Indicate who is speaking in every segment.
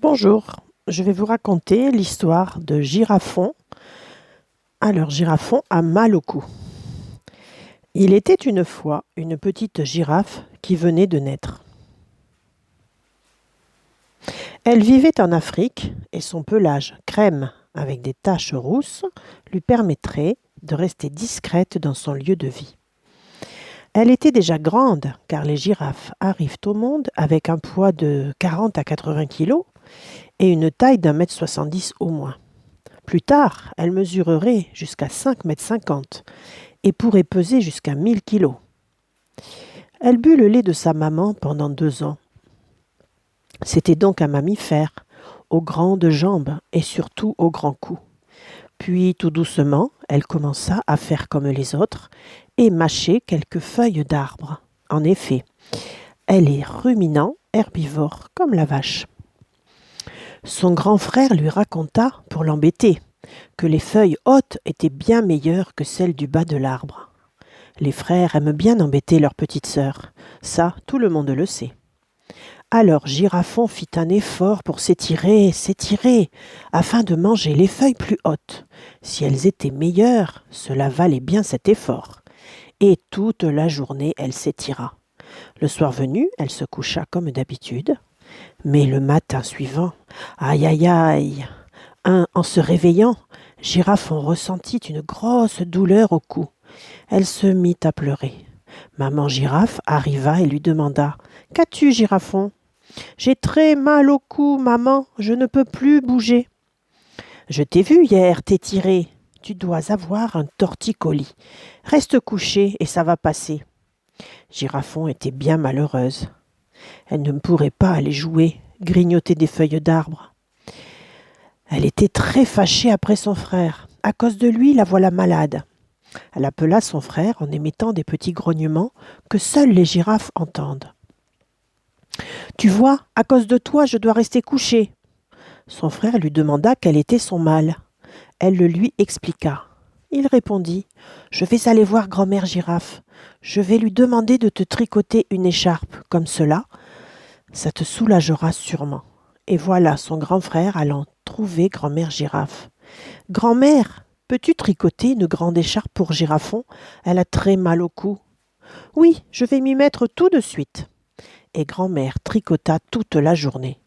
Speaker 1: Bonjour, je vais vous raconter l'histoire de Girafon. Alors, Girafon a mal au cou. Il était une fois une petite girafe qui venait de naître. Elle vivait en Afrique et son pelage crème avec des taches rousses lui permettrait de rester discrète dans son lieu de vie. Elle était déjà grande car les girafes arrivent au monde avec un poids de 40 à 80 kilos et une taille d'1,70 m au moins. Plus tard, elle mesurerait jusqu'à 5,50 m et pourrait peser jusqu'à 1000 kilos. Elle but le lait de sa maman pendant 2 ans. C'était donc un mammifère, aux grandes jambes et surtout au grand cou. Puis, tout doucement, elle commença à faire comme les autres et mâcher quelques feuilles d'arbre. En effet, elle est ruminant, herbivore, comme la vache. Son grand frère lui raconta, pour l'embêter, que les feuilles hautes étaient bien meilleures que celles du bas de l'arbre. Les frères aiment bien embêter leur petite sœur, ça tout le monde le sait. Alors Girafon fit un effort pour s'étirer, afin de manger les feuilles plus hautes. Si elles étaient meilleures, cela valait bien cet effort. Et toute la journée, elle s'étira. Le soir venu, elle se coucha comme d'habitude. Mais le matin suivant, aïe aïe aïe, en se réveillant, Girafon ressentit une grosse douleur au cou. Elle se mit à pleurer. Maman Girafe arriva et lui demanda « Qu'as-tu, Girafon ?»« J'ai très mal au cou, maman, je ne peux plus bouger. »« Je t'ai vu hier t'étirer. Tu dois avoir un torticolis. Reste couché et ça va passer. » Girafon était bien malheureuse. Elle ne pourrait pas aller jouer, grignoter des feuilles d'arbre. Elle était très fâchée après son frère. À cause de lui, la voilà malade. Elle appela son frère en émettant des petits grognements que seules les girafes entendent. « Tu vois, à cause de toi, je dois rester couchée. » Son frère lui demanda quel était son mal. Elle le lui expliqua. Il répondit « Je vais aller voir grand-mère girafe. Je vais lui demander de te tricoter une écharpe comme cela. Ça te soulagera sûrement. » Et voilà son grand frère allant trouver grand-mère girafe. « Grand-mère, peux-tu tricoter une grande écharpe pour Girafon? Elle a très mal au cou. »« Oui, je vais m'y mettre tout de suite. » Et grand-mère tricota toute la journée.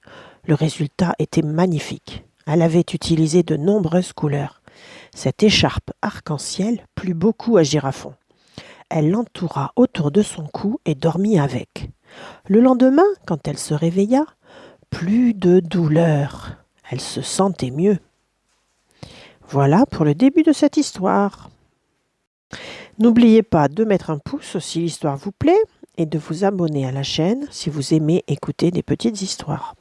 Speaker 1: Le résultat était magnifique. Elle avait utilisé de nombreuses couleurs. Cette écharpe arc-en-ciel plut beaucoup à Girafon. Elle l'entoura autour de son cou et dormit avec. Le lendemain, quand elle se réveilla, plus de douleur. Elle se sentait mieux. Voilà pour le début de cette histoire. N'oubliez pas de mettre un pouce si l'histoire vous plaît et de vous abonner à la chaîne si vous aimez écouter des petites histoires.